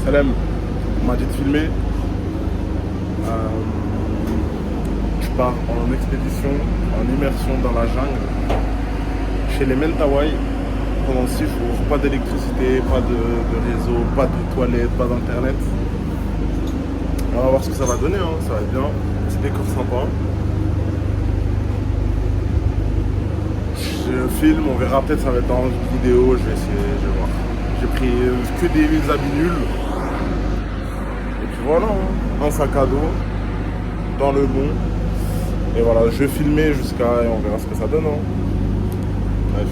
Salem, on m'a dit de filmer. Je pars en expédition, en immersion dans la jungle, chez les Mentawai, pendant 6 jours. Pas d'électricité, pas de réseau, pas de toilettes, pas d'internet. On va voir ce que ça va donner, hein. Ça va être bien. Petit décor sympa. Je filme, on verra, peut-être ça va être dans une vidéo, je vais essayer, je vais voir. J'ai pris que des habits nuls. Et puis voilà, hein. Un sac à dos, dans le bon. Et voilà, je vais filmer jusqu'à... et on verra ce que ça donne, hein. Bref.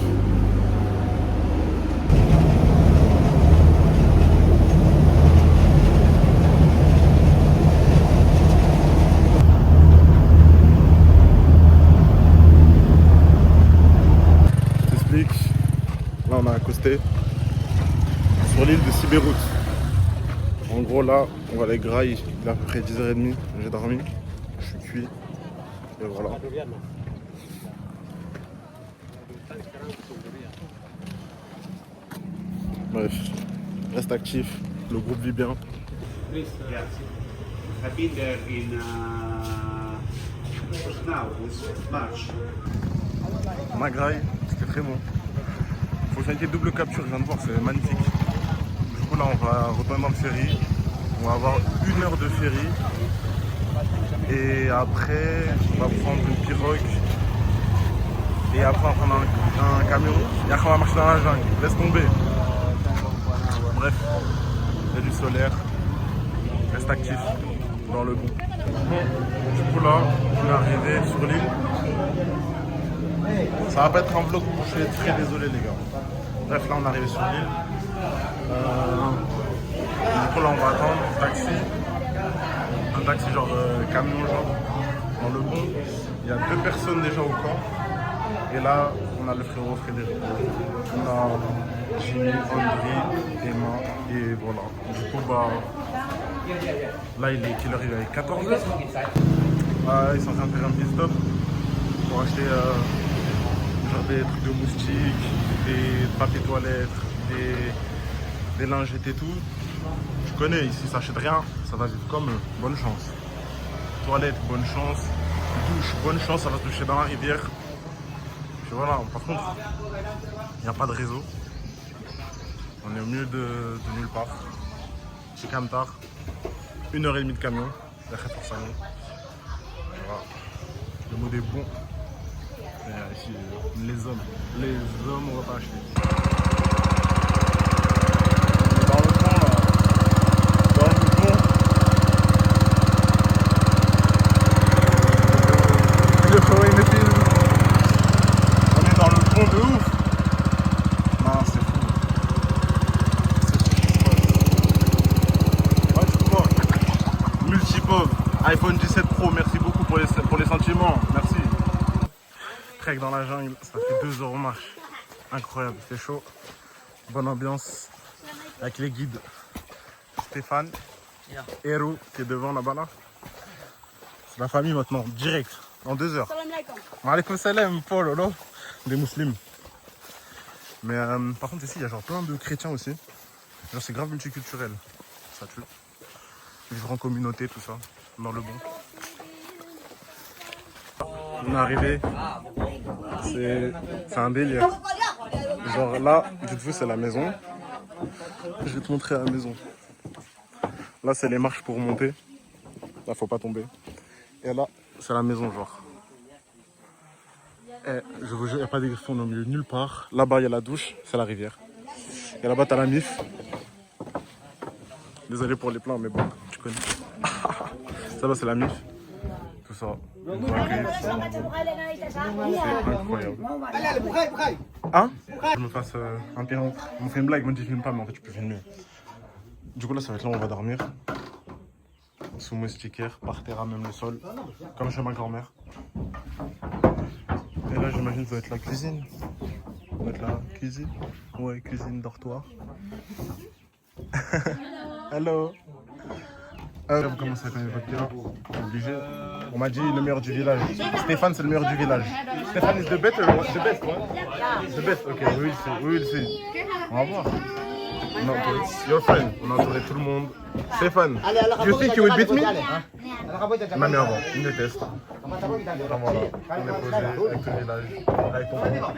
Je t'explique. Là, on a accosté sur l'île de Sibérout. En gros, là, on va les grailles. Il est à peu près 10h30. J'ai dormi. Je suis cuit. Et voilà. Bref, reste actif. Le groupe vit bien. Yes. I've been there in just now, this March. Magraille, c'était très bon. Fonctionnalité double capture, je viens de voir, c'est magnifique. Du coup là on va retourner dans le ferry. On va avoir 1 heure de ferry. Et après on va prendre une pirogue. Et après on va prendre un camion. Et après on va marcher dans la jungle. Laisse tomber. Bref, il y a du solaire. Reste actif dans le bon. Du coup là, on est arrivé sur l'île. Ça va pas être un vlog où je suis très désolé les gars. Bref, là on est arrivé sur l'île. Du coup là on va attendre un taxi. Un taxi genre camion genre dans le bon. Il y a 2 personnes déjà au camp. Et là on a le frérot Frédéric. On a Jimmy, André, Emma et voilà. Du coup bah là il est quelle heure? Il est 14h. Ils sont en train de faire un petit stop pour acheter genre des trucs de moustiques, des papiers toilettes, des lingettes et tout. Tu connais, ici ça achète rien, ça va vivre comme bonne chance. Toilette, bonne chance. Douche, bonne chance, ça va se doucher dans la rivière. Puis voilà, par contre, il n'y a pas de réseau. On est au milieu de nulle part. C'est Camtar. 1h30 de camion. Voilà. Le mot est bon. Et ici, les hommes, on va pas acheter. Dans le pont, là. Dans le pont. Le frérot, il me filme. On est dans le pont de ouf. Non, c'est fou. Ouais, tu vois. Multipov, iPhone 17 Pro, merci beaucoup pour les sentiments. Merci. Trek dans la jungle, ça fait 2 heures de marche. Incroyable, c'est chaud. Bonne ambiance. Avec les guides. Stéphane, Hero qui est devant là-bas là. C'est la famille maintenant, direct, en 2 heures. Wa alaykoum salam, Paul, là. Des musulmans. Mais par contre ici il y a genre plein de chrétiens aussi. Genre c'est grave multiculturel. Ça tue. Vivre en communauté, tout ça. Dans le bon. On est arrivé. C'est un délire. Genre là, dites-vous c'est la maison. Je vais te montrer la maison. Là c'est les marches pour monter. Là faut pas tomber. Et là c'est la maison genre. Et je vous jure, il n'y a pas d'égrifon au milieu nulle part. Là-bas il y a la douche, c'est la rivière. Et là-bas t'as la MIF. Désolé pour les plans mais bon, tu connais. Ça là c'est la MIF. Tout ça. C'est incroyable. Hein? Je me fasse un pirate. On me fait une blague, moi je filme pas mais en fait je peux filmer. Du coup là ça va être là où on va dormir. Sous moustiquaire, par terre à même le sol. Comme chez ma grand-mère. Et là j'imagine que ça va être la cuisine. Ça va être la cuisine. Ouais, cuisine, dortoir. Hello. Vous commencez à connaître votre pirate. Obligé. On m'a dit le meilleur du village. Stéphane c'est le meilleur du village. Stéphane is the best, ouais? The best, ok, oui, c'est. On va voir. On a entouré. Your friend. On a entouré tout le monde. Stéphane, do you think you will beat me? Il m'a mis avant. Il me déteste. Enfin voilà. On est posé avec tout le village. Avec ton frère.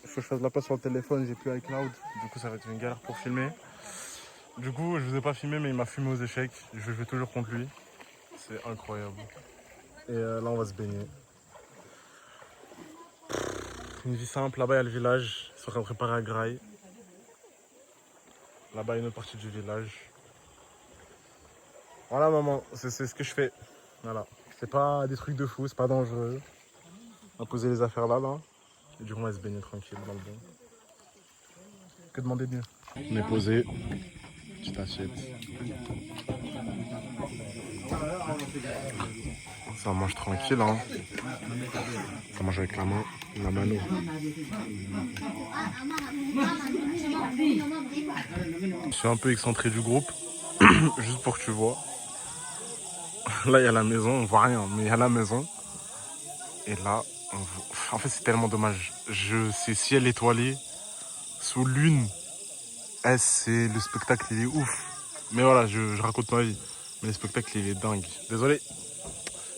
Il faut que je fasse la place sur le téléphone. J'ai plus iCloud. Du coup, ça va être une galère pour filmer. Du coup, je vous ai pas filmé, mais il m'a filmé aux échecs. Je vais toujours contre lui. C'est incroyable. Et là, on va se baigner. Une vie simple. Là-bas, il y a le village. Ils sont en train de préparer à Graille. Là-bas, il y a une autre partie du village. Voilà, maman. C'est ce que je fais. Voilà. C'est pas des trucs de fou. C'est pas dangereux. On va poser les affaires là. Et du coup, on va se baigner tranquille dans le bon. Que demander de mieux? On est posé. Petite assiette. Ça mange tranquille, hein. Ça mange avec la main, la mano. Je suis un peu excentré du groupe, juste pour que tu vois. Là, il y a la maison, on voit rien, mais il y a la maison. Et là, on voit... En fait, c'est tellement dommage. C'est ciel étoilé, sous lune. C'est le spectacle, il est ouf. Mais voilà, je raconte ma vie. Mais le spectacle, il est dingue. Désolé.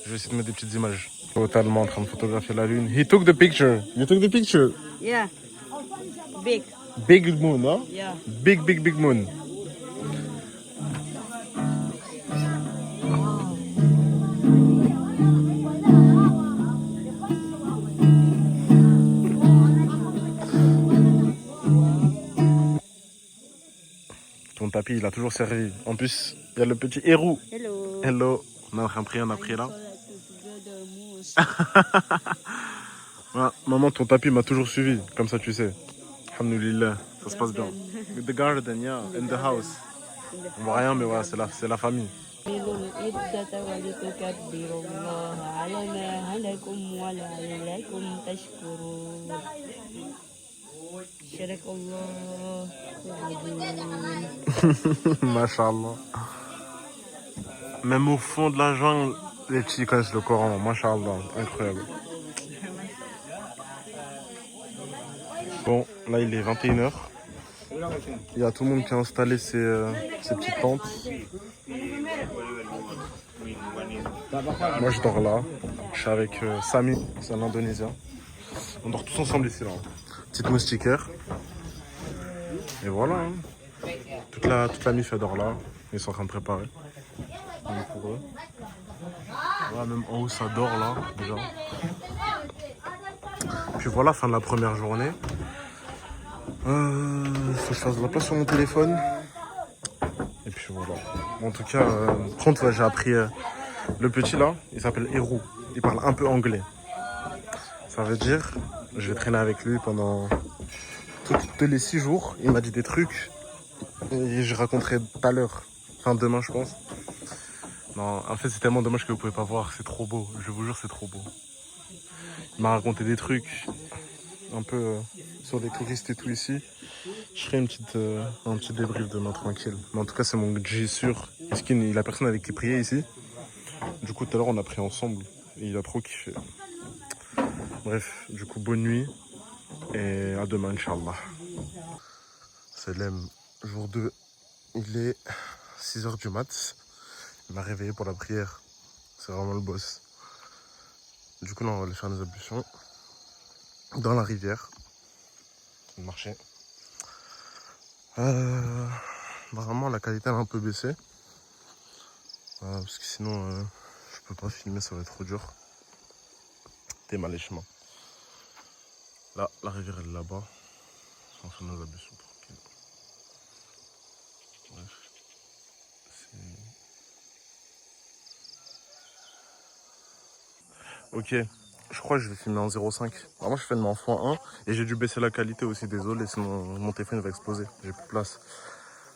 Je vais essayer de mettre des petites images. Totalement en train de photographier la lune. He took the picture. You took the picture? Yeah. Big. Big moon, huh? Yeah. Big moon. Ton tapis, il a toujours servi. En plus, il y a le petit héros. Hello. Hello. On a rien pris, on a pris là. Voilà. Maman, ton tapis m'a toujours suivi. Comme ça, tu sais. Alhamdoulilah, ça se passe bien. The garden, yeah, in the house. On voit rien, mais voilà, c'est la famille. Mashallah. Même au fond de la jungle, les petits connaissent le Coran. Mashallah, incroyable. Bon, là il est 21h. Il y a tout le monde qui a installé ses petites tentes. Moi je dors là. Je suis avec Sami, c'est un Indonésien. On dort tous ensemble ici là. Petite moustiquaire. Et voilà. Hein. Toute la mif elle dort là. Ils sont en train de préparer. Pour eux. Voilà, même en haut ça dort là déjà. Puis voilà, fin de la première journée. Faut que je fasse de la place sur mon téléphone. Et puis voilà. Bon, en tout cas, contre j'ai appris le petit là, il s'appelle Héroux. Il parle un peu anglais. Ça veut dire, je vais traîner avec lui pendant tous les 6 jours. Il m'a dit des trucs et je raconterai tout à l'heure. Enfin demain je pense. Non, en fait c'est tellement dommage que vous pouvez pas voir. C'est trop beau. Je vous jure c'est trop beau. Il m'a raconté des trucs un peu sur les touristes et tout ici. Je ferai un petit débrief demain tranquille. Mais en tout cas, c'est mon G sûr. Il a personne avec qui prier ici. Du coup, tout à l'heure, on a prié ensemble. Et il a trop kiffé. Bref, du coup, bonne nuit. Et à demain, Inch'Allah. C'est l'EM, jour 2. Il est 6h du mat. Il m'a réveillé pour la prière. C'est vraiment le boss. Du coup, là, on va aller faire nos ablutions. Dans la rivière. On marchait. Vraiment la qualité elle a un peu baissé. Parce que sinon je peux pas filmer, ça va être trop dur. T'es mal les chemins. Là, la rivière elle est là-bas. On fait nos ablutions tranquille. Bref. Ok. Je crois que je vais filmer en 0,5. Moi je filme en x1 et j'ai dû baisser la qualité aussi, désolé, sinon mon téléphone va exploser, j'ai plus de place.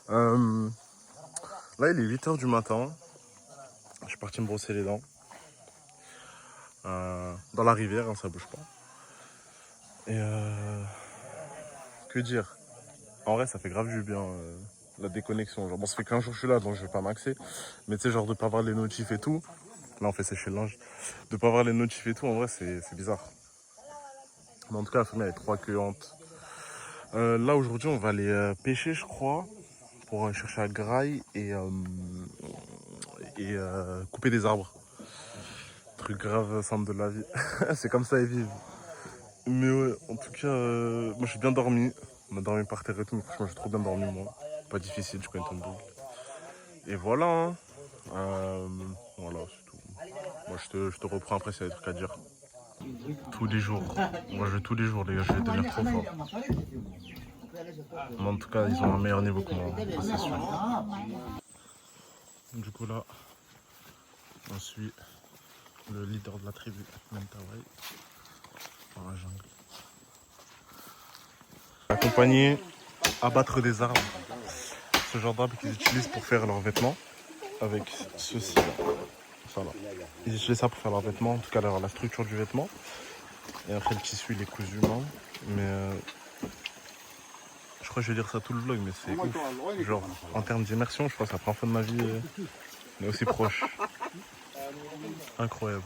Là il est 8h du matin, je suis parti me brosser les dents. Dans la rivière, hein, ça bouge pas. Et que dire? En vrai ça fait grave du bien, la déconnexion. Genre, bon ça fait qu'un jour que je suis là donc je vais pas maxer. Mais tu sais genre de pas voir les notifs et tout. Là on fait sécher le linge. De pas voir les notifs et tout, en vrai c'est bizarre. Mais en tout cas la famille elle est trop accueillante. Là aujourd'hui on va aller pêcher je crois pour chercher à graille et couper des arbres. Truc grave simple de la vie. C'est comme ça ils vivent. Mais ouais, en tout cas, moi j'ai bien dormi. On a dormi par terre et tout, mais franchement j'ai trop bien dormi moi. Pas difficile, je connais ton boule. Et voilà, hein. Voilà, c'est tout. Moi je te reprends après s'il y a des trucs à dire. Tous les jours. Moi je vais tous les jours les gars, je vais devenir trop fort. Mais en tout cas, ils ont un meilleur niveau que moi, c'est sûr. Du coup là, on suit le leader de la tribu, Mentawai, dans la jungle. Accompagné à battre des arbres. Ce genre d'arbres qu'ils utilisent pour faire leurs vêtements. Avec ceci là. Ça là. Ils utilisent ça pour faire leurs vêtements, en tout cas la structure du vêtement. Et après le tissu il est cousu main. Mais je crois que je vais dire ça tout le vlog, mais c'est ouf. Genre en termes d'immersion, je crois que c'est la première fois de ma vie mais aussi proche. Incroyable.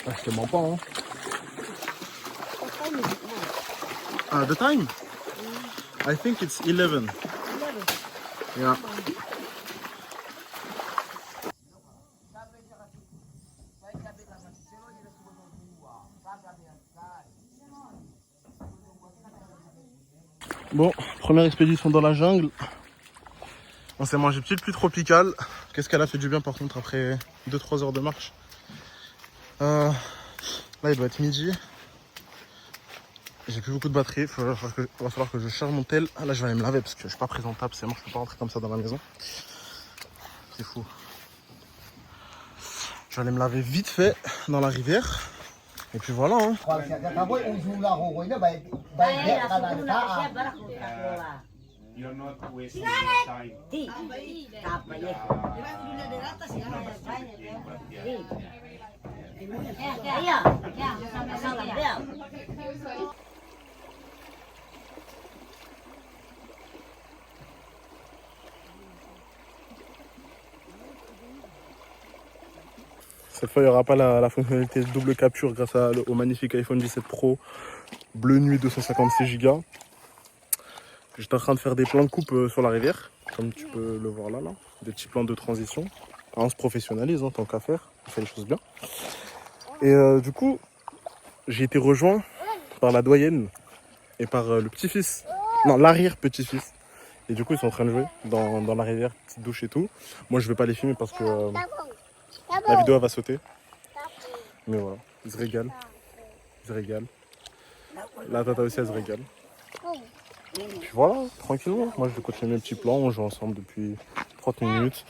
Ah, je te mens pas hein. The time? I think it's 11. Yeah. Bon, première expédition dans la jungle. On s'est mangé petite pluie tropicale. Qu'est-ce qu'elle a fait du bien par contre après 2-3 heures de marche. Là il doit être midi. J'ai plus beaucoup de batterie, il va falloir que je charge mon tel. Là je vais aller me laver parce que je suis pas présentable, c'est mort, je peux pas rentrer comme ça dans la maison. C'est fou. Je vais aller me laver vite fait dans la rivière. Et puis voilà hein. You're not wasting your time. Cette fois, il n'y aura pas la fonctionnalité de double capture grâce au magnifique iPhone 17 Pro bleu nuit 256 Go. J'étais en train de faire des plans de coupe sur la rivière, comme tu peux le voir là. Des petits plans de transition. On se professionnalise, hein, tant qu'à faire, on fait les choses bien. Et du coup, j'ai été rejoint par la doyenne et par le petit-fils, non, l'arrière-petit-fils. Et du coup, ils sont en train de jouer dans la rivière, petite douche et tout. Moi, je vais pas les filmer parce que la vidéo elle va sauter. Mais voilà, ils se régalent. Ils se régalent. La tata aussi, elle se régale. Et puis voilà, tranquillement. Moi, je vais continuer mes petits plans. On joue ensemble depuis 30 minutes.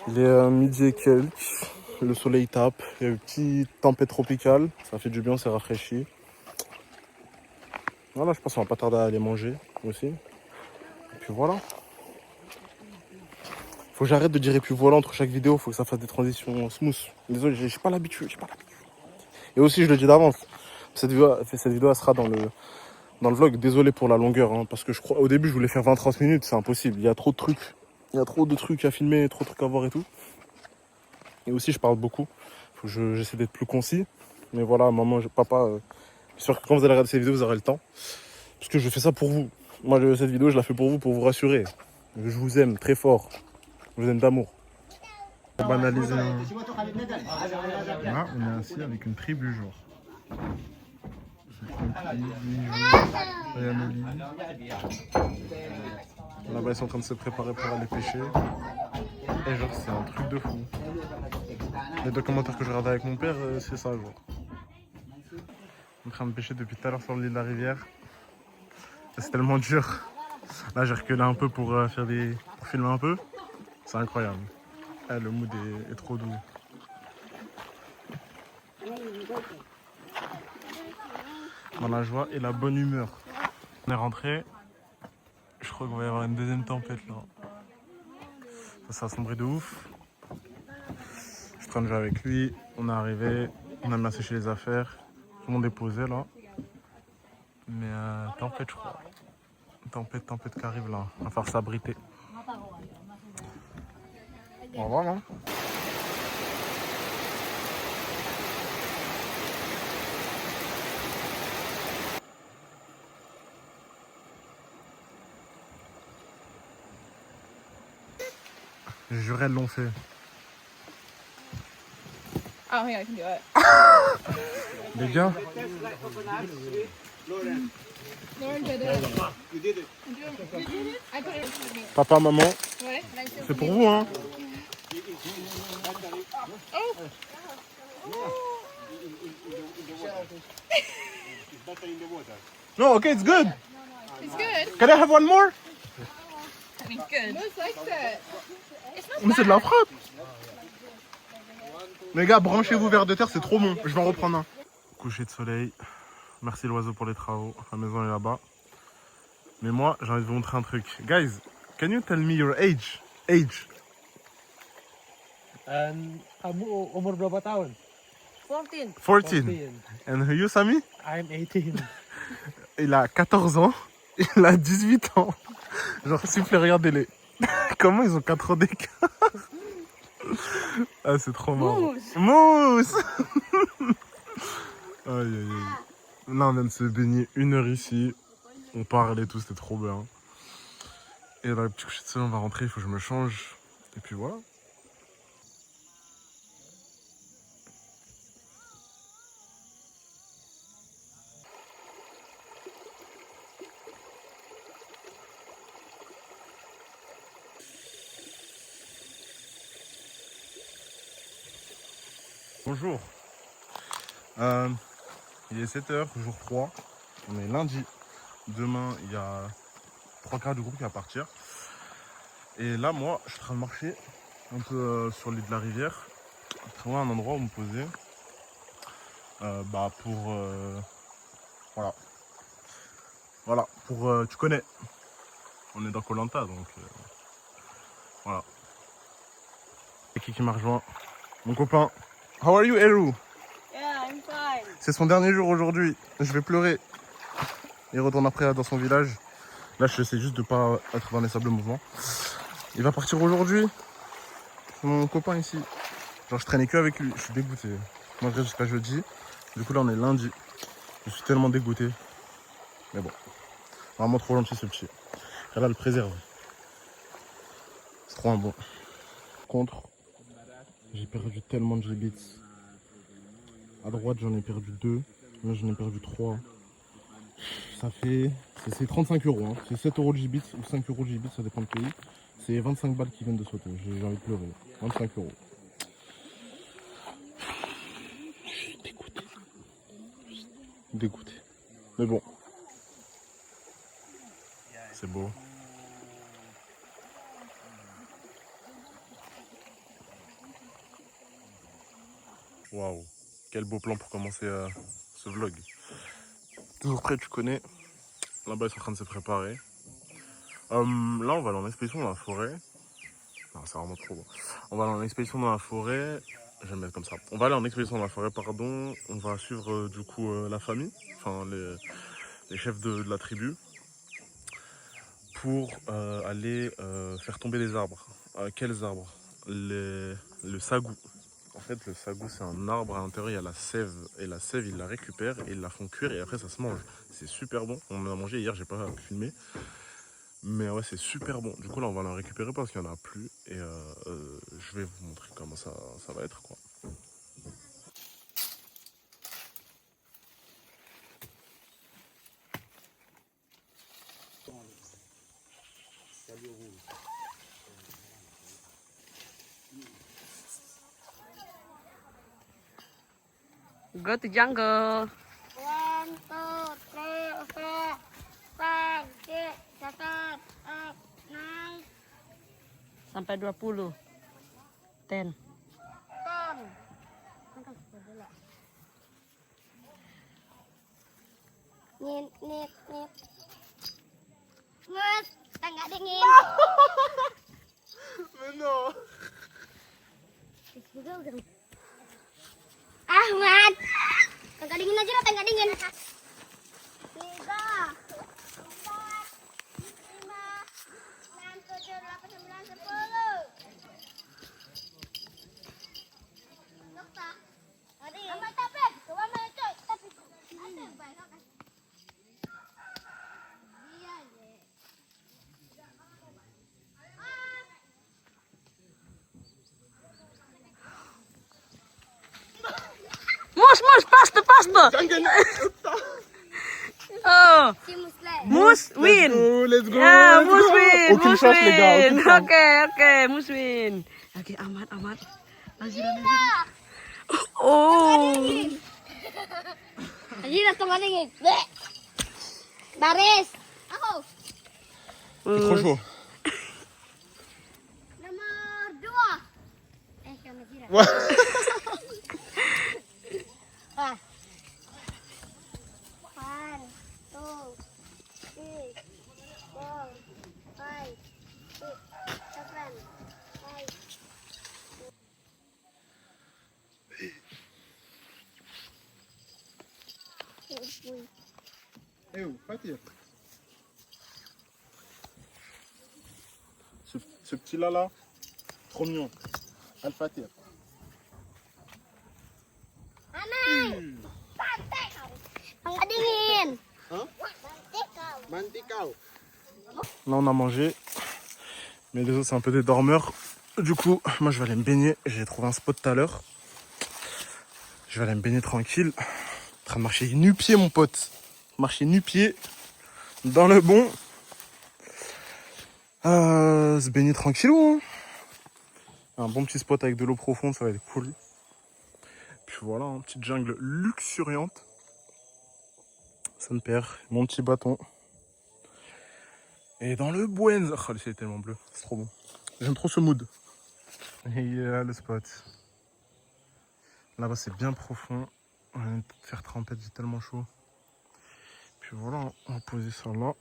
Il est midi et quelques. Le soleil tape. Il y a une petite tempête tropicale. Ça fait du bien, c'est rafraîchi. Voilà, je pense qu'on va pas tarder à aller manger aussi. Et puis voilà. Faut que j'arrête de dire et puis voilà entre chaque vidéo. Faut que ça fasse des transitions smooth. Désolé, j'ai pas l'habitude. Et aussi, je le dis d'avance. Cette vidéo elle sera dans le vlog. Désolé pour la longueur, hein, parce que je crois au début je voulais faire 20-30 minutes, c'est impossible. Il y a trop de trucs. Il y a trop de trucs à filmer, trop de trucs à voir et tout. Et aussi je parle beaucoup. Faut que j'essaie d'être plus concis. Mais voilà, maman, papa, j'espère que quand vous allez regarder cette vidéo, vous aurez le temps. Parce que je fais ça pour vous. Moi, cette vidéo, je la fais pour vous rassurer. Je vous aime très fort. Je vous aime d'amour. Pour banaliser. Là, on est assis avec une tribu jour. Là-bas ils sont en train de se préparer pour aller pêcher. Et genre c'est un truc de fou. Les documentaires que je regardais avec mon père, c'est ça genre. En train de pêcher depuis tout à l'heure sur le lit de la rivière. C'est tellement dur. Là j'ai reculé un peu pour pour filmer un peu. C'est incroyable. Le mood est trop doux. Dans la joie et la bonne humeur. On est rentré. Je crois qu'il va y avoir une deuxième tempête là. Ça a sombré de ouf. Je suis en train de jouer avec lui. On est arrivé. On a mis à sécher les affaires. Tout le monde est posé là. Mais tempête je crois. Tempête qui arrive là. On va falloir s'abriter. Au revoir hein. Je jure, elles l'ont fait. Oh, here, I can do it. Les gars, Lauren did it. You did it. You did it? I put it in me. papa, maman, Ouais. c'est pour vous, hein. It's better in the water. No, okay, it's good. It's good. Can I have one more? I mean, good. Most likes it. It's not Mais c'est de la frappe. Les gars, branchez-vous vers de terre, c'est trop bon. Je vais en reprendre un. Coucher de soleil. Merci l'oiseau pour les travaux. La maison est là-bas. Mais moi, j'ai envie de vous montrer un truc. Guys, can you tell me your age? Age. Umur berapa tahun? 14. 14. And you, Sami? I'm 18. Il a 14 ans. Il a 18 ans. Genre, s'il vous plaît, regardez-les. Comment ils ont 4 ans d'écart? Ah, c'est trop marrant. Mousse. Aïe, aïe, aïe. Là, on vient de se baigner 1 heure ici. On parlait tout, c'était trop bien. Et là, le petit coucher de soleil, on va rentrer, il faut que je me change. Et puis voilà. Bonjour. Il est 7h, jour 3. On est lundi. Demain, il y a 3 quarts du groupe qui va partir. Et là, moi, je suis en train de marcher un peu sur l'île de la rivière. Trouver un endroit où me poser. Pour... voilà. Voilà, pour... tu connais. On est dans Koh Lanta, donc... voilà. Et qui m'a rejoint? Mon copain. How are you, Eru? Yeah, I'm fine. C'est son dernier jour aujourd'hui. Je vais pleurer. Il retourne après dans son village. Là, je sais juste de pas être dans les sables mouvants. Il va partir aujourd'hui. C'est mon copain ici. Genre, je traînais que avec lui. Je suis dégoûté. Moi, je reste jusqu'à jeudi. Du coup, là, on est lundi. Je suis tellement dégoûté. Mais bon. Vraiment trop gentil, ce petit. Elle le préserve. C'est trop un bon. Contre. J'ai perdu tellement de Gbits. À droite, j'en ai perdu 2. Là, j'en ai perdu 3. Ça fait... C'est 35 euros. Hein. C'est 7 euros de Gbits ou 5 euros de Gbits, ça dépend du pays. C'est 25 balles qui viennent de sauter. J'ai envie de pleurer. 25 euros. Je suis dégoûté. Dégoûté. Mais bon. C'est beau. Waouh, quel beau plan pour commencer ce vlog. Toujours prêt, tu connais. Là-bas, ils sont en train de se préparer. Là, on va aller en expédition dans la forêt. Non, c'est vraiment trop beau. On va aller en expédition dans la forêt. Je vais me mettre comme ça. On va aller en expédition dans la forêt, pardon. On va suivre du coup la famille, enfin les chefs de la tribu, pour aller faire tomber les arbres. Quels arbres? Le sagou. En fait, le sagou, c'est un arbre, à l'intérieur, il y a la sève. Et la sève, ils la récupèrent et ils la font cuire et après, ça se mange. C'est super bon. On en a mangé hier, j'ai pas filmé. Mais ouais, c'est super bon. Du coup, là, on va l'en récupérer parce qu'il n'y en a plus. Et je vais vous montrer comment ça va être, quoi. Go to jungle. 1, 2, 3, 4, 5, 6, 7, 8, 9, Sampai 20. 10. 10. Nyet. Mas, tangga dingin. Mais non! Ahmad. Tangga dingin aja lah, tangga dingin. 3, 4, 5, 6, 7, 8, 9, 10. Dokter. Ahmad tapi, coba main coy. Tapi ada banyak kan. Iya, paste. Oh, Si Muslim. Moose win. Let's go, Yeah, Moose win. Aucune Moose chance, les gars, win. aucune chance. Ok, Moose win. Ok, Ahmad. Vas-y. Oh. Anjir, langsung ngadengin. Baris. Aku. C'est trop chaud. Nomor 2. Kamu kira. Ouais. Ah. 1, 2, 3, 4, 5, 6, 7, 8. Eh oh, Fatir. Ce petit là, trop mignon. Al-Fatir. Aneh. Santai kau. Nggak dingin. Hein? Santai kau. Là, on a mangé. Mais les autres, c'est un peu des dormeurs. Du coup, moi, je vais aller me baigner. J'ai trouvé un spot tout à l'heure. Je vais aller me baigner tranquille. En train de marcher nu-pied, mon pote. Marcher nu-pied. Dans le bon. Se baigner tranquillou. Hein. Un bon petit spot avec de l'eau profonde, ça va être cool. Puis voilà, une petite jungle luxuriante. Ça me perd. Mon petit bâton. Et dans le Buen. Oh, le ciel est tellement bleu. C'est trop bon. J'aime trop ce mood. Et le spot. Là-bas, c'est bien profond. On va me faire trempette, j'ai tellement chaud. Puis voilà, on va poser ça là.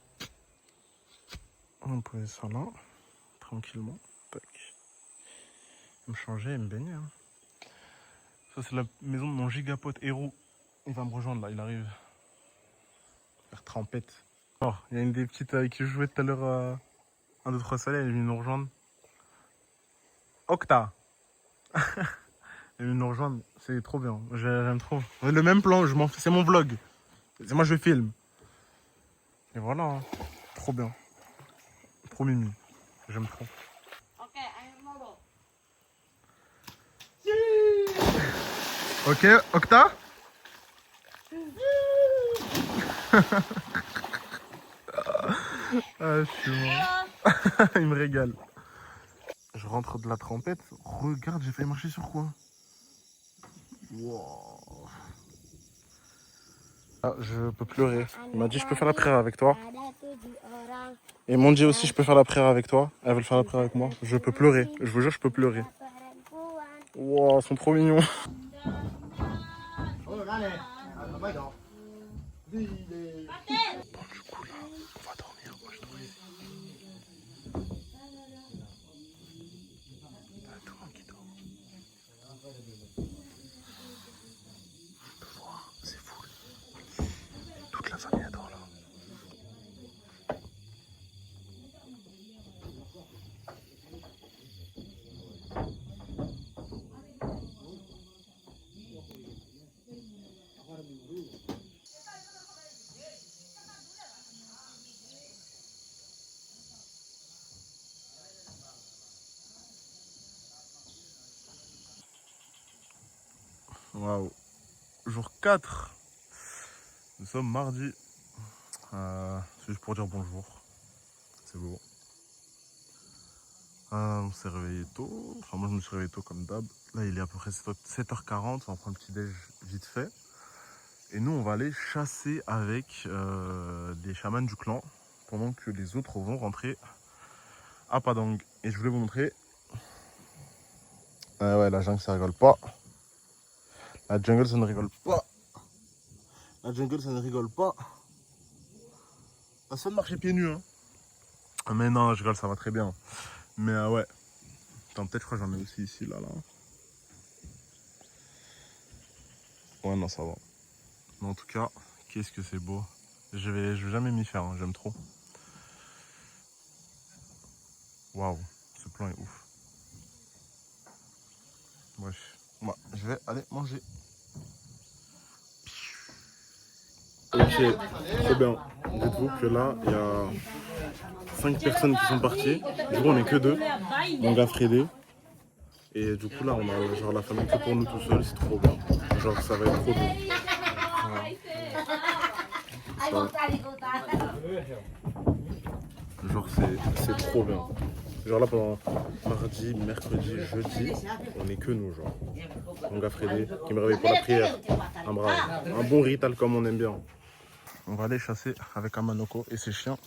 On va poser ça là. Tranquillement. Tac. Me changer et me baigner. Hein. Ça, c'est la maison de mon gigapote héros. Il va me rejoindre là, il arrive. Faire trempette. Oh, il y a une des petites avec qui je jouais tout à l'heure. 1, 2, 3 soleil, elle est venue nous rejoindre. Octa. Elle est venue nous rejoindre. C'est trop bien. J'aime trop. Le même plan, je m'en fais. C'est mon vlog. C'est moi, je filme. Et voilà. Hein. Trop bien. Trop mimi. J'aime trop. Ok, Octa. Ah, je suis mort. Il me régale. Je rentre de la trempette. Regarde, j'ai failli marcher sur quoi? Wow. Ah, je peux pleurer. Il m'a dit je peux faire la prière avec toi. Et ils m'ont dit aussi je peux faire la prière avec toi. Elles veulent faire la prière avec moi. Je peux pleurer. Je vous jure, je peux pleurer. Wow, ils sont trop mignons. Bon, du coup, là, on va dormir. Moi, je dors ici. Tout le monde qui dort. On peut voir, c'est fou. Toute la famille adore là. Waouh. Jour 4. Nous sommes mardi. C'est juste pour dire bonjour. C'est beau. On s'est réveillé tôt. Enfin, moi, je me suis réveillé tôt comme d'hab. Là, il est à peu près 7h40. On va prendre un petit déj vite fait. Et nous, on va aller chasser avec des chamans du clan pendant que les autres vont rentrer à Padang. Et je voulais vous montrer. Ah ouais, la jungle, ça rigole pas. La jungle, ça ne rigole pas. La jungle, ça ne rigole pas. Ça se fait de marcher pieds nus, hein. Mais non, je rigole, ça va très bien. Mais ouais. Attends, peut-être, je crois que j'en ai aussi ici, là. Ouais, non, ça va. Mais en tout cas, qu'est-ce que c'est beau. Je vais jamais m'y faire, hein. J'aime trop. Waouh, ce plan est ouf. Bref, moi, je vais aller manger. Ok, trop bien. Dites-vous que là, il y a 5 personnes qui sont parties. Du coup, on n'est que 2. Mon gars Frédé Et du coup là on a genre la famille que pour nous tout seuls, c'est trop bien. Genre ça va être trop bien. Genre c'est trop bien. Genre là pendant mardi, mercredi, jeudi, on est que nous genre. Mon gars Frédé qui me réveille pour la prière. Un brave. Un bon rital comme on aime bien. On va aller chasser avec Amanoko et ses chiens.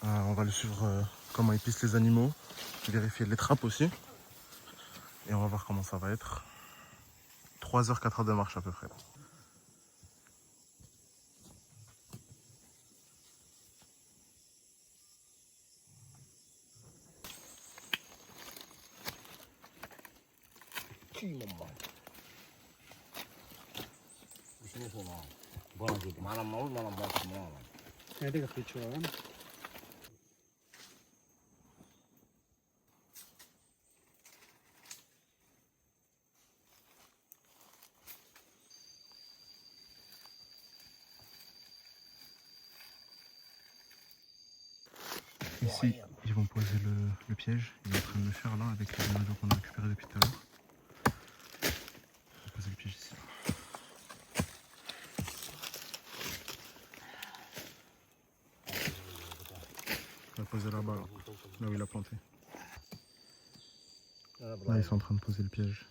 On va le suivre comment il pisse les animaux. Vérifier les trappes aussi. Et on va voir comment ça va être. 3h, 4h de marche à peu près. Nanti kepicuan. Ici, ils vont poser le piège. Il est en train de le faire là avec les ingrédients qu'on a récupérés depuis tout à l'heure. On va poser le piège ici. On va poser là-bas, là où il a planté. Là, ils sont en train de poser le piège.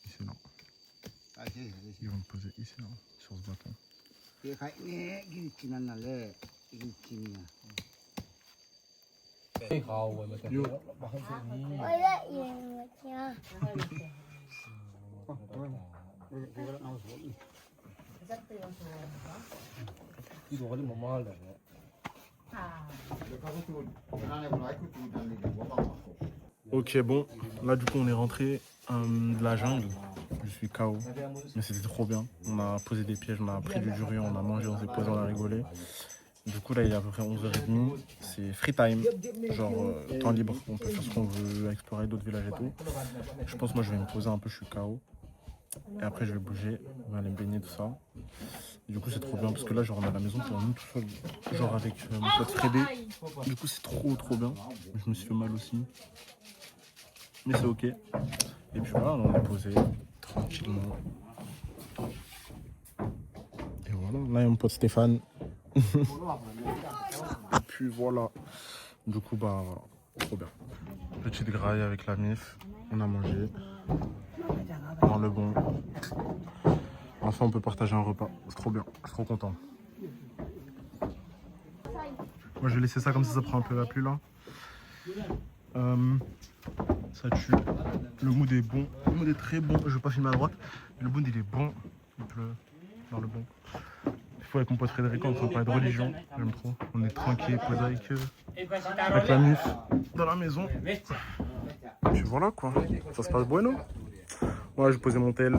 Ici, là. Ils vont le poser ici, là, sur ce bâton. Ok, bon, là du coup on est rentré de la jungle. Je suis KO, mais c'était trop bien. On a posé des pièges, on a pris du durian, on a mangé, on s'est posé, on a rigolé. Du coup là il est à peu près 11h30, c'est free time, genre temps libre, on peut faire ce qu'on veut, explorer d'autres villages et tout. Je pense moi je vais me poser un peu, je suis KO. Et après je vais bouger, on va aller me baigner tout ça. Et du coup c'est trop bien parce que là genre on est à la maison pour nous tout seul, genre avec mon pote Frédé. Du coup c'est trop bien, je me suis fait mal aussi. Mais c'est ok. Et puis voilà, on est posé tranquillement. Et voilà, là il y a mon pote Stéphane. Et puis voilà. Du coup bah trop bien. Petite graille avec la mif. On a mangé. Dans le bon. Enfin on peut partager un repas. C'est trop bien. Je suis trop content. Moi je vais laisser ça comme ça prend un peu la pluie là. Ça tue. Le mood est bon. Le mood est très bon. Je vais pas filmer à droite. Mais le mood il est bon. Il pleut dans le bon. Il faut avec mon pote Frédéric, on parle de religion. J'aime trop. On est tranquille, posé avec la mif dans la maison. Et puis voilà quoi. Ça se passe bueno. Moi j'ai posé mon tel.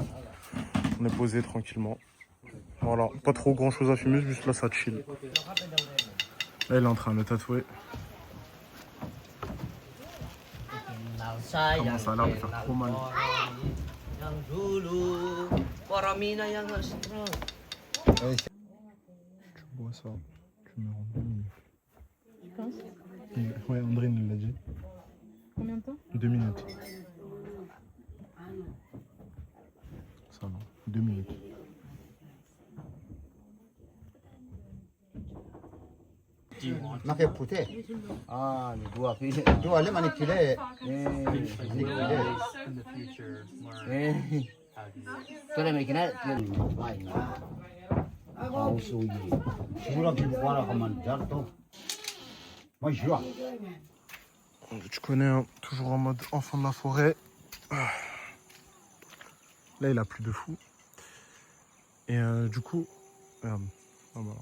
On est posé tranquillement. Voilà. Pas trop grand chose à filmer, juste là ça chill. Là il est en train de tatouer. Comment ça a l'air de faire trop mal. Tu bois ça, tu me rends bien. Je pense. Ouais, André nous l'a dit. Combien de temps? 2 minutes. Ça va, 2 minutes. Makai putih. Ah, dua le manipulé. Toi les mecs-là, Tu connais, hein, toujours en mode enfant de la forêt. Là, il a plu de fou. Et du coup... Merde. Ah, bah.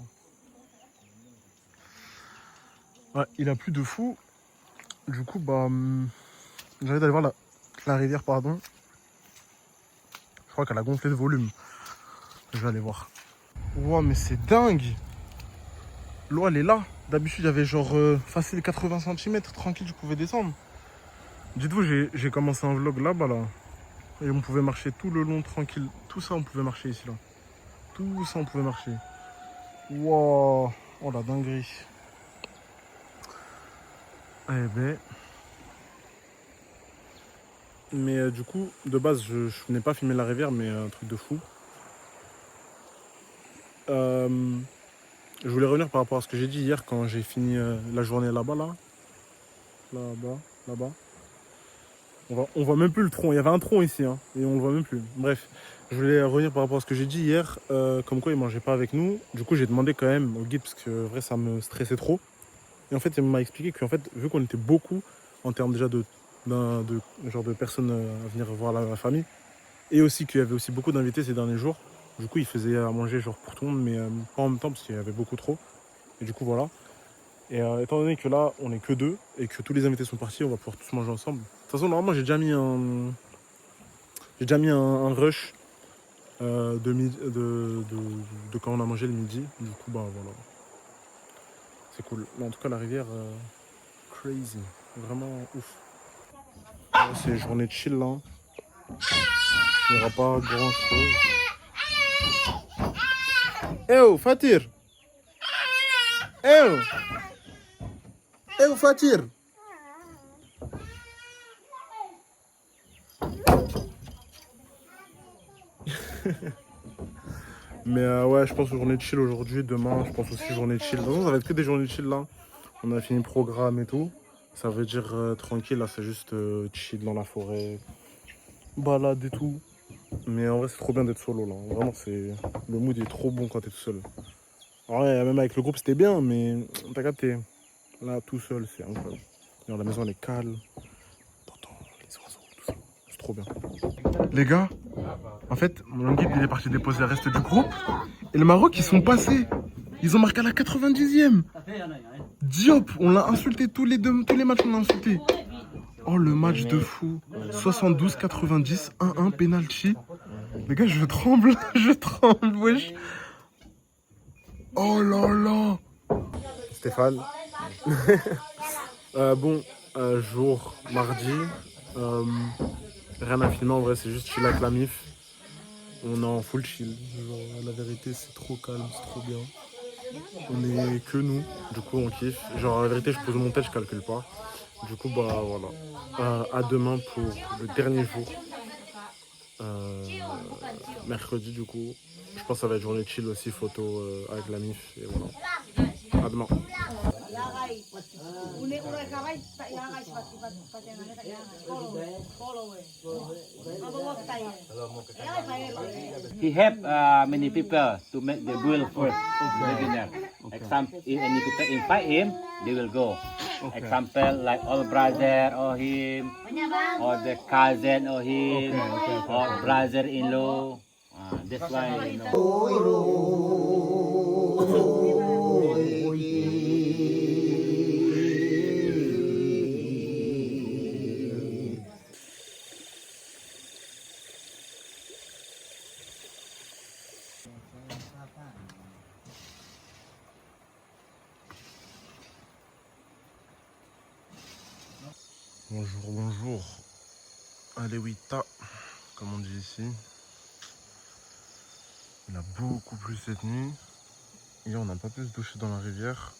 Ouais, il a plu de fou. Du coup, bah... j'allais d'aller voir la rivière, pardon. Je crois qu'elle a gonflé de volume. Je vais aller voir. Wow, mais c'est dingue. L'eau, elle est là. D'habitude, il y avait genre facile 80 cm. Tranquille, je pouvais descendre. Dites-vous, j'ai commencé un vlog là-bas, là. Et on pouvait marcher tout le long, tranquille. Tout ça, on pouvait marcher ici, là. Tout ça, on pouvait marcher. Wow. Oh, la dinguerie. Eh ben... Mais du coup, de base, je n'ai pas filmé la rivière, mais un truc de fou. Je voulais revenir par rapport à ce que j'ai dit hier quand j'ai fini la journée là-bas, là-bas. On voit même plus le tronc. Il y avait un tronc ici, hein, et on le voit même plus. Bref, je voulais revenir par rapport à ce que j'ai dit hier, comme quoi il mangeait pas avec nous. Du coup, j'ai demandé quand même au guide parce que vrai, ça me stressait trop. Et en fait, il m'a expliqué qu'en fait, vu qu'on était beaucoup en termes déjà de genre de personnes à venir voir la famille, et aussi qu'il y avait aussi beaucoup d'invités ces derniers jours. Du coup, il faisait à manger genre pour tout le monde, mais pas en même temps parce qu'il y avait beaucoup trop. Et du coup, voilà. Et étant donné que là, on est que deux et que tous les invités sont partis, on va pouvoir tous manger ensemble. De toute façon, normalement, j'ai déjà mis un rush de quand on a mangé le midi. Du coup, bah voilà. C'est cool. Mais en tout cas, la rivière, crazy. Vraiment ouf. Là, c'est journée de chill là. Il n'y aura pas grand chose. Eh oh, Fatir! Eh oh! Eh oh, Fatir! Mais ouais, je pense journée de chill aujourd'hui, demain, je pense aussi journée de chill. De toute façon, ça va être que des journées de chill là. On a fini le programme et tout. Ça veut dire tranquille, là, c'est juste chill dans la forêt, balade et tout. Mais en vrai, c'est trop bien d'être solo là. Vraiment, le mood est trop bon quand t'es tout seul. Alors, ouais, même avec le groupe, c'était bien, mais t'as capté. Là, tout seul, c'est incroyable. Alors, la maison, elle est calme. T'entends les oiseaux, tout ça. C'est trop bien. Les gars, en fait, mon guide, il est parti déposer le reste du groupe. Et le Maroc, ils sont passés. Ils ont marqué à la 90e. Diop, on l'a insulté tous les matchs, on l'a insulté. Oh, le match de fou. 72-90, 1-1, penalty. Les gars, je tremble, wesh. Oh là là. Stéphane. Bon, jour mardi. Rien à filmer en vrai, c'est juste chill avec la mif. On est en full chill. Genre, la vérité, c'est trop calme, c'est trop bien. On est que nous, du coup on kiffe. Genre la vérité, je pose mon tête, je calcule pas. Du coup, bah voilà. À demain pour le dernier jour. Mercredi, du coup. Je pense que ça va être journée chill aussi, photo avec la mif. Et voilà. À demain. He help many people to make the will first. Beginner. Example, if any people invite him, they will go. Example like all brother or him, or the cousin or him, or brother-in-law. That's why you know. Bonjour, bonjour. Alewita, comme on dit ici. Il a beaucoup plu cette nuit. Hier, on n'a pas pu se doucher dans la rivière.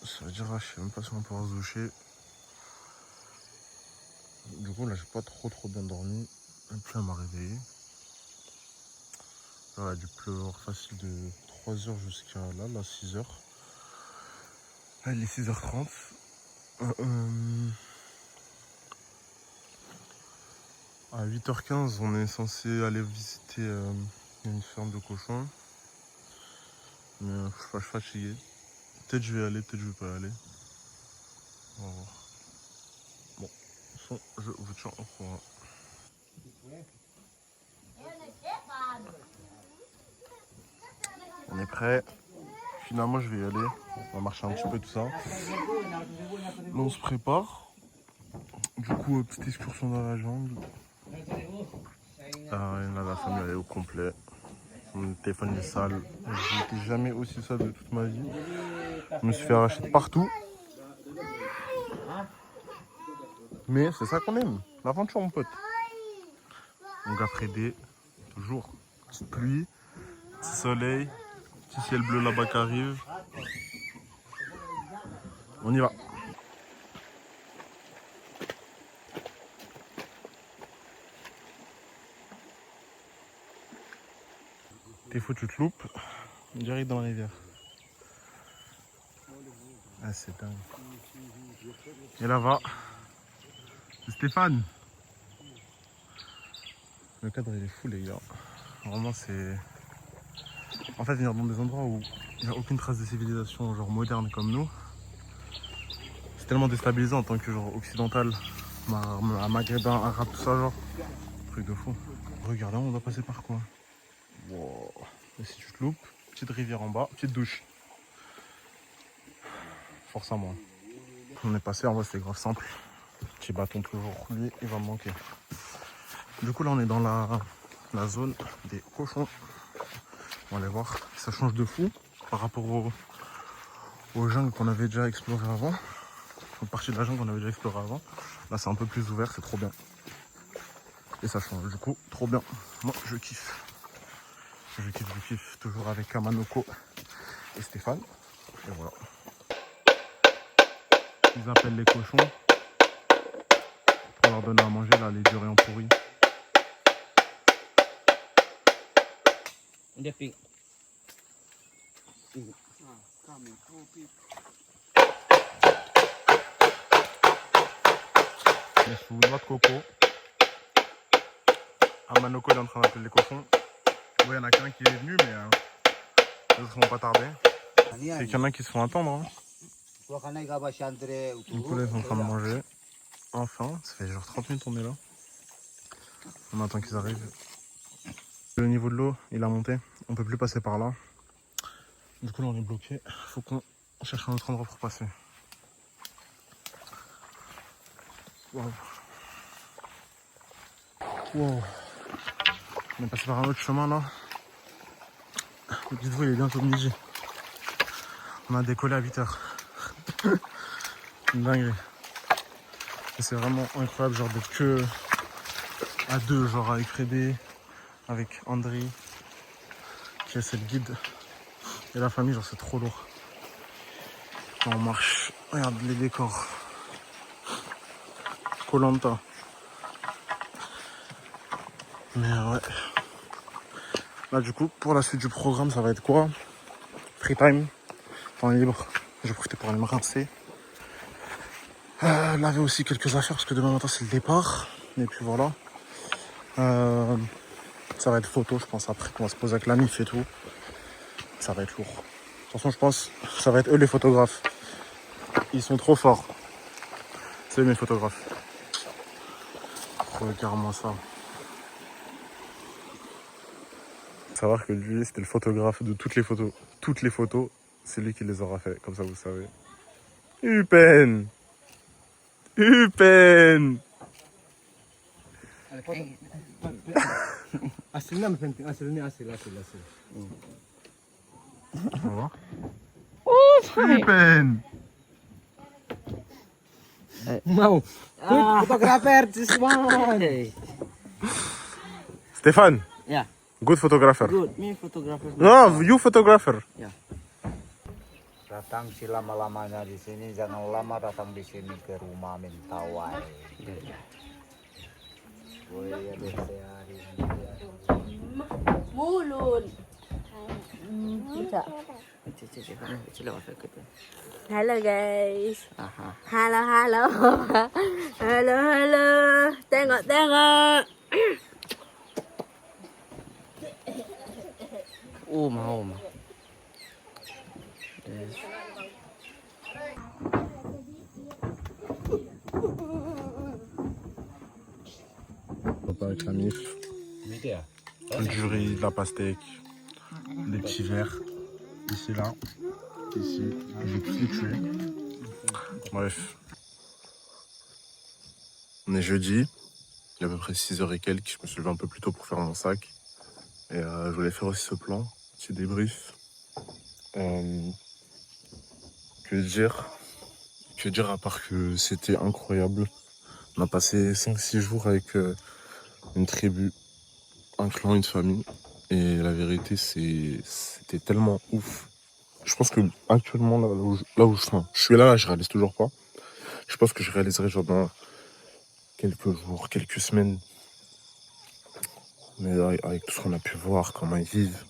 Ça veut dire, je sais même pas si on va pouvoir se doucher. Du coup, là, j'ai pas trop bien dormi. Et puis, elle m'a réveillé. Là, il a dû pleuvoir facile de 3h jusqu'à là, 6h. Là, il est 6h30. À 8h15, on est censé aller visiter une ferme de cochons. Mais je suis fatigué. Peut-être je vais aller, peut-être je vais pas aller. On va voir. Bon, je vous tiens au courant. On est prêt. Finalement, je vais y aller. On va marcher un petit peu tout ça. Là, on se prépare. Du coup, petite excursion dans la jungle. Là, la famille elle est au complet. Mon téléphone est sale. Je n'étais jamais aussi sale de toute ma vie. Je me suis fait arracher de partout. Mais c'est ça qu'on aime. L'aventure, mon pote. Donc après toujours. Petite pluie, petit soleil, petit ciel bleu là-bas qui arrive. On y va. Il faut que tu te loupes direct dans la rivière. Ah, c'est dingue. Et là-bas, c'est Stéphane. Le cadre il est fou les gars. Vraiment c'est... En fait venir dans des endroits où il n'y a aucune trace de civilisation genre moderne comme nous, c'est tellement déstabilisant en tant que genre occidental, maghrébin, arabe, tout ça genre. Truc de fou. Regardez, on doit passer par quoi? Wow. Et si tu te loupes, petite rivière en bas, petite douche. Force à moi. On est passé, en vrai c'était grave simple. Petit bâton toujours, lui il va me manquer. Du coup là on est dans la zone des cochons. On va aller voir, ça change de fou par rapport aux jungles qu'on avait déjà exploré avant. Une partie de la jungle qu'on avait déjà exploré avant. Là c'est un peu plus ouvert, c'est trop bien. Et ça change du coup, trop bien. Moi je kiffe. Je kiffe. Toujours avec Kamanoko et Stéphane. Et voilà. Ils appellent les cochons pour leur donner à manger là, les durians pourris. Dia pink. Les sous noix de coco. Amanoko il est en train d'appeler les cochons. Ouais, il y en a qu'un qui est venu, mais les autres vont pas tarder. C'est qu'il y en a qui se font attendre. Hein. Du coup, là, ils sont en train de manger. Enfin, ça fait genre 30 minutes qu'on est là. On attend qu'ils arrivent. Le niveau de l'eau, il a monté. On peut plus passer par là. Du coup, là, on est bloqué. Faut qu'on cherche un autre endroit pour passer. Wow. Wow. On est passé par un autre chemin là. Dites-vous, il est bientôt midi. On a décollé à 8h. Une dinguerie. Et c'est vraiment incroyable, genre d'être que à deux, genre avec Frédé, avec André, qui est le guide, et la famille, genre c'est trop lourd. Quand on marche, regarde les décors. Koh Lanta. Mais ouais. Là du coup, pour la suite du programme, ça va être quoi? Free time, temps libre. Je vais profiter pour aller me rincer. Laver aussi quelques affaires parce que demain matin c'est le départ. Et puis voilà. Ça va être photo, je pense, après. On va se poser avec la MIF et tout. Ça va être lourd. De toute façon, je pense que ça va être eux les photographes. Ils sont trop forts. C'est eux mes photographes. Regarde-moi ça. Faut savoir que lui, c'était le photographe de toutes les photos. Toutes les photos, c'est lui qui les aura fait, comme ça vous savez. Upen! Upen! Hasilnya penting, hasilnya hasil. On va voir. Upen! Mau. Fotografer, this one. Stéphane! Yeah. Good photographer. Good, me photographer. No, you photographer. Datang si lama-lamanya di sini, jangan lama datang di sini ke rumah Mentawai. Mulun. Hello guys. Halo. Halo. Tengok. Mau. Avec la MIF. Du riz, de la pastèque, des petits verres. Ici, là. Ici. Je vais tous les tuer. Bref. On est jeudi. Il est à peu près 6h et quelques. Je me suis levé un peu plus tôt pour faire mon sac. Et je voulais faire aussi ce plan. Petit débrief. Que dire à part que c'était incroyable. On a passé 5-6 jours avec une tribu, un clan, une famille. Et la vérité, c'était tellement ouf. Je pense que actuellement, là où je suis là, je réalise toujours pas. Je pense que je réaliserai genre dans quelques jours, quelques semaines. Mais avec tout ce qu'on a pu voir, comment ils vivent,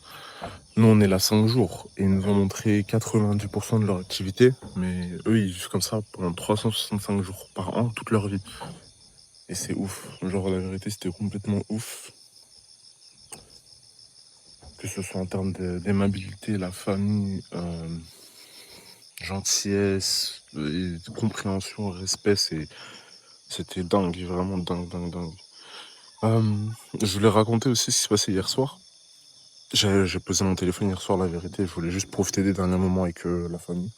Nous, on est là 5 jours et ils nous ont montré 90% de leur activité. Mais eux, ils vivent comme ça pendant 365 jours par an, toute leur vie. Et c'est ouf. Genre, la vérité, c'était complètement ouf. Que ce soit en termes d'aimabilité, la famille, gentillesse, compréhension, respect, c'était dingue, vraiment dingue. Je voulais raconter aussi ce qui s'est passé hier soir. J'ai posé mon téléphone hier soir, la vérité, je voulais juste profiter des derniers moments avec la famille.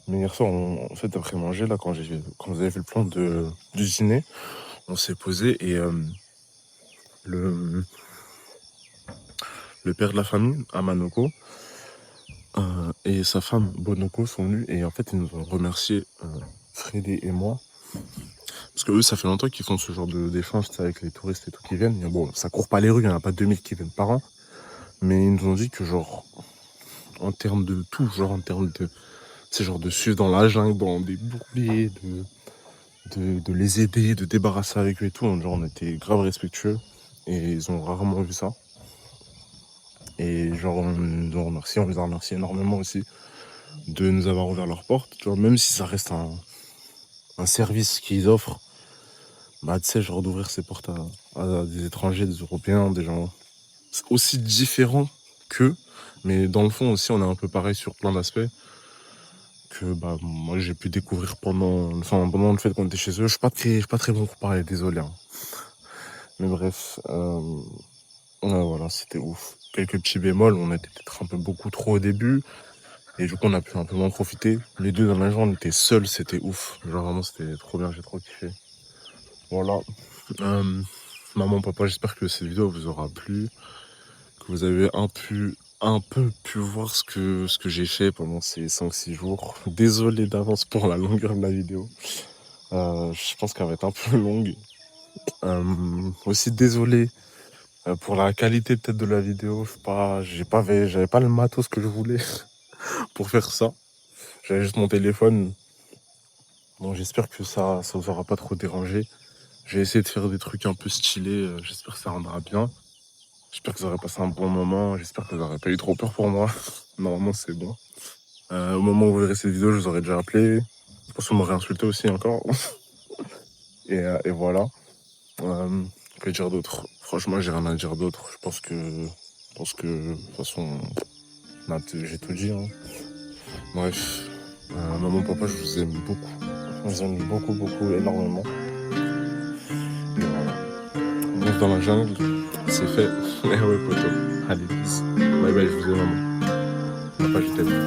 Mais hier soir, en fait, après manger, là, quand vous avez fait le plan du dîner, on s'est posé et le père de la famille, Amanoko, et sa femme, Bonoko, sont venus et en fait, ils nous ont remercié, Frédé et moi. Parce que eux, ça fait longtemps qu'ils font ce genre d'échange avec les touristes et tout qui viennent. Et bon, ça court pas les rues, il n'y en a pas 2000 qui viennent par an. Mais ils nous ont dit que genre, en termes de tout, genre en termes de... C'est genre de suivre dans la jungle, dans des bourbiers, de les aider, de débarrasser avec eux et tout. Genre, on était grave respectueux. Et ils ont rarement vu ça. Et genre, on les a remercié énormément aussi de nous avoir ouvert leurs portes. Tu vois, même si ça reste un service qu'ils offrent, bah tu sais, genre d'ouvrir ses portes à des étrangers, des Européens, des gens aussi différents qu'eux, mais dans le fond aussi on est un peu pareil sur plein d'aspects que bah moi j'ai pu découvrir pendant le fait qu'on était chez eux. Je suis pas très bon pour parler, désolé. Hein. Mais bref, voilà, c'était ouf. Quelques petits bémols, on était peut-être un peu beaucoup trop au début. Et du coup on a pu un peu moins profiter. Les deux dans la journée on était seuls, c'était ouf. Genre vraiment c'était trop bien, j'ai trop kiffé. Voilà. Maman, papa, j'espère que cette vidéo vous aura plu, que vous avez un peu pu voir ce que j'ai fait pendant ces 5-6 jours. Désolé d'avance pour la longueur de la vidéo. Je pense qu'elle va être un peu longue. Aussi désolé pour la qualité peut-être de la vidéo. J'avais pas le matos que je voulais pour faire ça. J'avais juste mon téléphone. Bon, j'espère que ça vous aura pas trop dérangé. J'ai essayé de faire des trucs un peu stylés, j'espère que ça rendra bien. J'espère que vous aurez passé un bon moment, j'espère que vous n'aurez pas eu trop peur pour moi. Normalement c'est bon. Au moment où vous verrez cette vidéo, je vous aurais déjà appelé. Je pense que vous m'aurez insulté aussi encore. et voilà. Que dire d'autre? Franchement, j'ai rien à dire d'autre. Je pense que de toute façon, j'ai tout dit. Hein. Bref, maman, papa, je vous aime beaucoup. Je vous aime beaucoup, énormément. Et voilà. On est dans la jungle, c'est fait. Eh ouais, poteau. Allez, peace. Bye bye, je vous aime, maman. Papa, je t'aime.